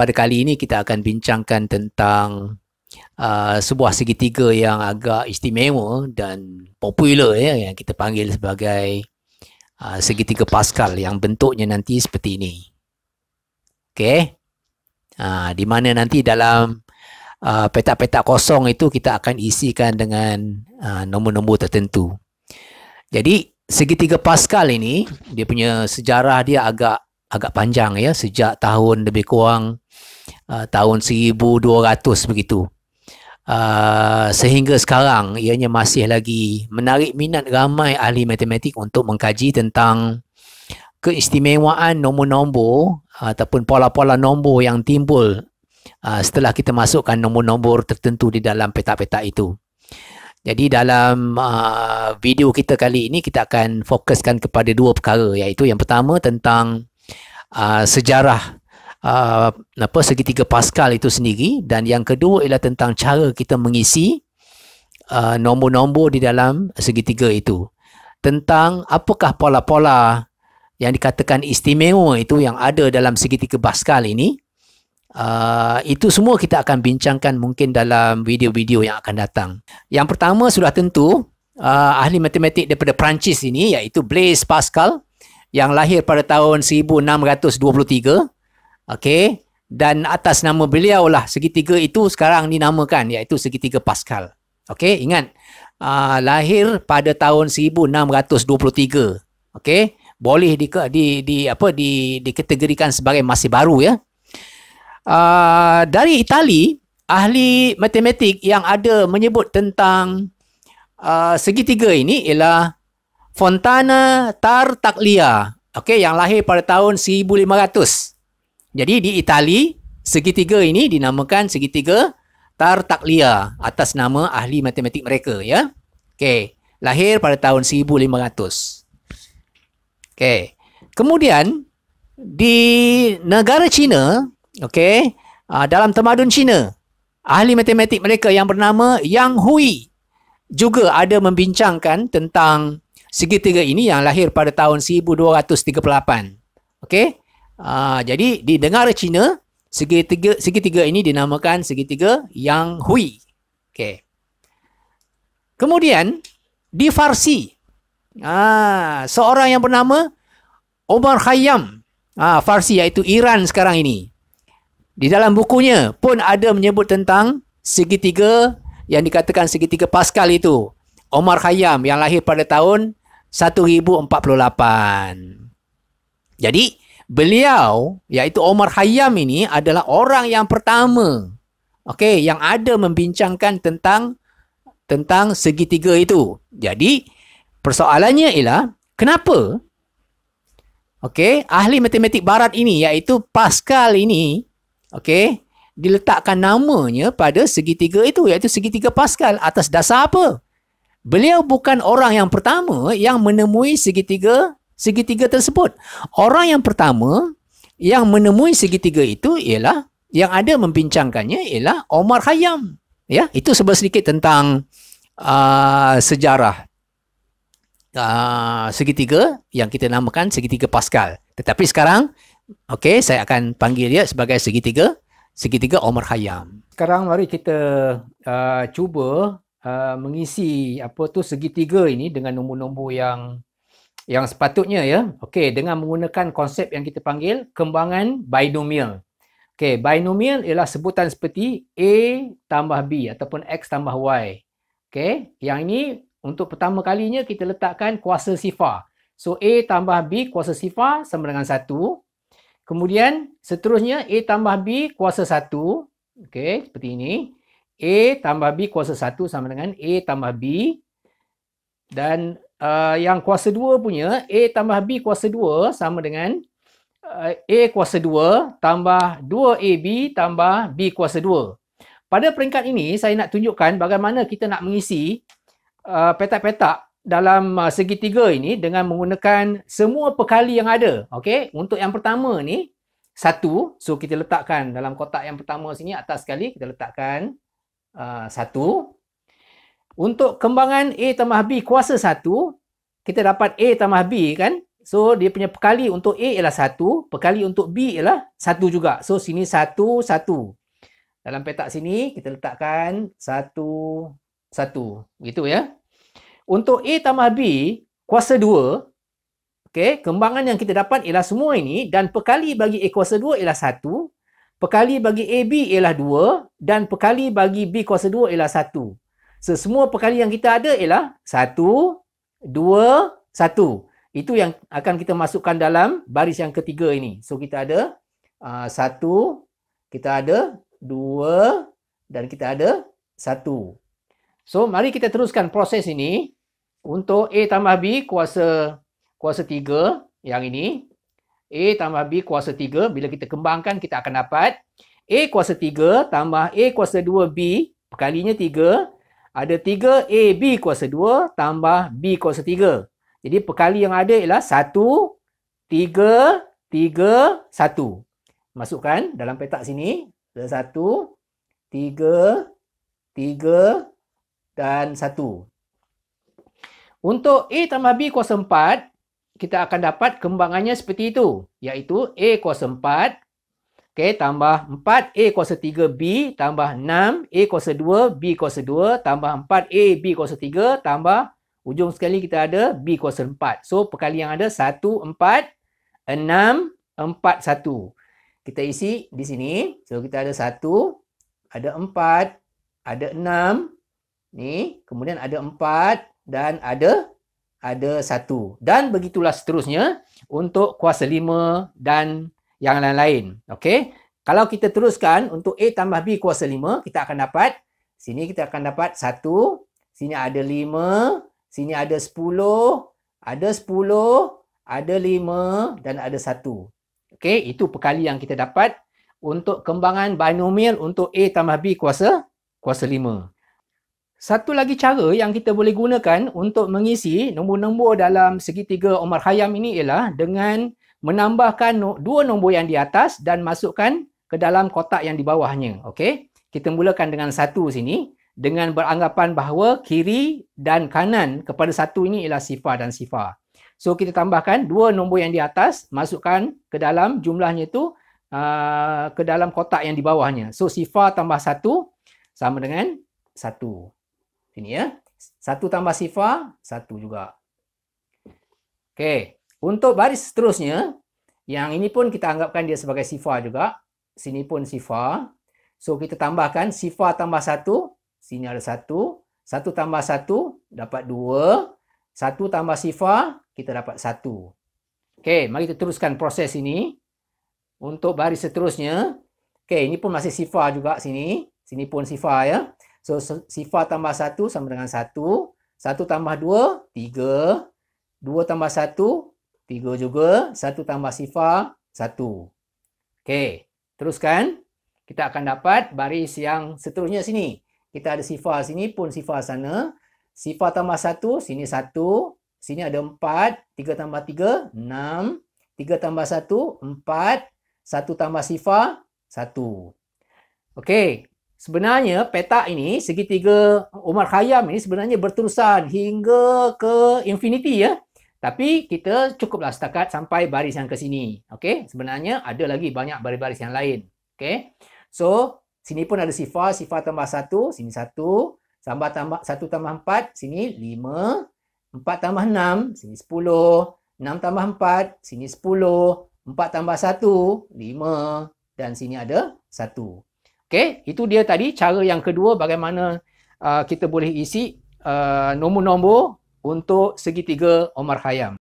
pada kali ini kita akan bincangkan tentang sebuah segitiga yang agak istimewa dan popular ya, yang kita panggil sebagai segitiga Pascal yang bentuknya nanti seperti ini. Okey. Di mana nanti dalam petak-petak kosong itu kita akan isikan dengan nombor-nombor tertentu. Jadi segitiga Pascal ini dia punya sejarah dia agak panjang ya, sejak tahun lebih kurang tahun 1200 begitu. Sehingga sekarang ianya masih lagi menarik minat ramai ahli matematik untuk mengkaji tentang keistimewaan nombor-nombor ataupun pola-pola nombor yang timbul setelah kita masukkan nombor-nombor tertentu di dalam petak-petak itu. Jadi dalam video kita kali ini kita akan fokuskan kepada dua perkara, iaitu yang pertama tentang sejarah segitiga Pascal itu sendiri, dan yang kedua ialah tentang cara kita mengisi nombor-nombor di dalam segitiga itu. Tentang apakah pola-pola yang dikatakan istimewa itu yang ada dalam segitiga Pascal ini. Itu semua kita akan bincangkan mungkin dalam video-video yang akan datang. Yang pertama sudah tentu ahli matematik daripada Perancis ini, iaitu Blaise Pascal, yang lahir pada tahun 1623. Okey, dan atas nama beliau lah segitiga itu sekarang dinamakan, iaitu segitiga Pascal. Okey, ingat lahir pada tahun 1623. Okey, boleh dikategorikan sebagai masih baru ya. Dari Itali, ahli matematik yang ada menyebut tentang segitiga ini ialah Fontana Tartaglia, okey, yang lahir pada tahun 1500. Jadi di Itali, segitiga ini dinamakan segitiga Tartaglia atas nama ahli matematik mereka ya. Okey, lahir pada tahun 1500. Okey. Kemudian di negara China, okey, dalam tamadun China, ahli matematik mereka yang bernama Yang Hui juga ada membincangkan tentang segitiga ini yang lahir pada tahun 1238. Okey. Jadi di negara China, segitiga ini dinamakan segitiga Yang Hui. Okey. Kemudian di Farsi, seorang yang bernama Omar Khayyam, Farsi iaitu Iran sekarang ini. Di dalam bukunya pun ada menyebut tentang segitiga yang dikatakan segitiga Pascal itu. Omar Khayyam yang lahir pada tahun 1048. Jadi beliau, iaitu Omar Khayyam ini adalah orang yang pertama, okey, yang ada membincangkan tentang segitiga itu. Jadi persoalannya ialah kenapa okey, ahli matematik barat ini iaitu Pascal ini, okey, diletakkan namanya pada segitiga itu, iaitu segitiga Pascal, atas dasar apa? Beliau bukan orang yang pertama yang menemui segitiga tersebut. Orang yang pertama yang menemui segitiga itu ialah, yang ada membincangkannya ialah Omar Khayyam. Ya, itu sedikit tentang sejarah segitiga yang kita namakan segitiga Pascal. Tetapi sekarang, okey, saya akan panggil dia sebagai segitiga Omar Khayyam. Sekarang mari kita cuba mengisi segitiga ini dengan nombor-nombor yang sepatutnya ya. Okey, dengan menggunakan konsep yang kita panggil kembangan binomial. Okey, binomial ialah sebutan seperti A tambah B ataupun X tambah Y. Okey, yang ini untuk pertama kalinya kita letakkan kuasa sifar. So A tambah B kuasa sifar sama dengan 1. Kemudian seterusnya A tambah B kuasa 1. Okey, seperti ini. A tambah B kuasa 1 sama dengan A tambah B. Dan yang kuasa 2 punya, A tambah B kuasa 2 sama dengan A kuasa 2 tambah 2AB tambah B kuasa 2. Pada peringkat ini, saya nak tunjukkan bagaimana kita nak mengisi petak-petak dalam segitiga ini dengan menggunakan semua perkali yang ada. Okey, untuk yang pertama ni, 1. So, kita letakkan dalam kotak yang pertama sini, atas sekali, kita letakkan 1. Untuk kembangan A tambah B kuasa 1, kita dapat A tambah B kan, So, dia punya perkali untuk A ialah 1, perkali untuk B ialah 1 juga. So, sini 1, 1. Dalam petak sini, kita letakkan 1, 1. Begitu ya. Untuk A tambah B, kuasa 2, okay, kembangan yang kita dapat ialah semua ini dan perkali bagi A kuasa 2 ialah 1, perkali bagi AB ialah 2 dan perkali bagi B kuasa 2 ialah 1. So, semua perkali yang kita ada ialah 1, 2, 1. Itu yang akan kita masukkan dalam baris yang ketiga ini. So, kita ada 1, kita ada 2 dan kita ada 1. So, mari kita teruskan proses ini. Untuk A tambah B kuasa 3 yang ini. A tambah B kuasa 3. Bila kita kembangkan, kita akan dapat A kuasa 3 tambah A kuasa 2B. Perkalinya 3. Ada 3AB kuasa 2 tambah B kuasa 3. Jadi perkali yang ada ialah 1, 3, 3, 1. Masukkan dalam petak sini. 1, 3, 3 dan 1. Untuk A tambah B kuasa 4, kita akan dapat kembangannya seperti itu. Iaitu A kuasa 4, okay, tambah 4A kuasa 3B, tambah 6A kuasa 2, B kuasa 2, tambah 4AB kuasa 3, tambah ujung sekali kita ada B kuasa 4. So, perkali yang ada 1, 4, 6, 4, 1. Kita isi di sini. So, kita ada 1, ada 4, ada 6. Ni, kemudian ada 4 dan ada 1. Dan begitulah seterusnya untuk kuasa 5 dan yang lain-lain. Okey. Kalau kita teruskan untuk A tambah B kuasa 5, kita akan dapat, sini kita akan dapat 1, sini ada 5, sini ada 10, ada 10, ada 5 dan ada 1. Okey, itu perkali yang kita dapat untuk kembangan binomial untuk A tambah B kuasa 5. Satu lagi cara yang kita boleh gunakan untuk mengisi nombor-nombor dalam segitiga Omar Khayyam ini ialah dengan menambahkan dua nombor yang di atas dan masukkan ke dalam kotak yang di bawahnya. Okey, kita mulakan dengan 1 sini dengan beranggapan bahawa kiri dan kanan kepada 1 ini ialah sifar dan sifar. So, kita tambahkan dua nombor yang di atas, masukkan ke dalam jumlahnya itu ke dalam kotak yang di bawahnya. So, sifar tambah 1 sama dengan 1. Sini ya. 1 tambah sifar, 1 juga. Okey. Untuk baris seterusnya, yang ini pun kita anggapkan dia sebagai sifar juga. Sini pun sifar. So, kita tambahkan sifar tambah 1. Sini ada 1. 1 tambah 1, dapat 2. 1 tambah sifar, kita dapat 1. Okey, mari kita teruskan proses ini. Untuk baris seterusnya. Okey, ini pun masih sifar juga sini. Sini pun sifar ya. So, sifar tambah 1 sama dengan 1. 1 tambah 2, 3. 2 tambah 1, 3 juga. 1 tambah sifar, 1. Okey, teruskan. Kita akan dapat baris yang seterusnya sini. Kita ada sifar sini pun sifar sana. Sifar tambah 1, sini 1. Sini ada 4. 3 tambah 3, 6. 3 tambah 1, 4. 1 tambah sifar, 1. Okey. Sebenarnya petak ini, segitiga Omar Khayyam ini sebenarnya berterusan hingga ke infinity ya. Tapi kita cukuplah setakat sampai baris yang ke sini. Okey, sebenarnya ada lagi banyak baris-baris yang lain. Okey. So, sini pun ada sifar, sifar tambah 1, sini 1, tambah 1 tambah 4, sini 5, 4 tambah 6, sini 10, 6 tambah 4, sini 10, 4 tambah 1, 5 dan sini ada 1. Okey, itu dia tadi cara yang kedua bagaimana kita boleh isi nombor-nombor untuk segitiga Omar Khayyam.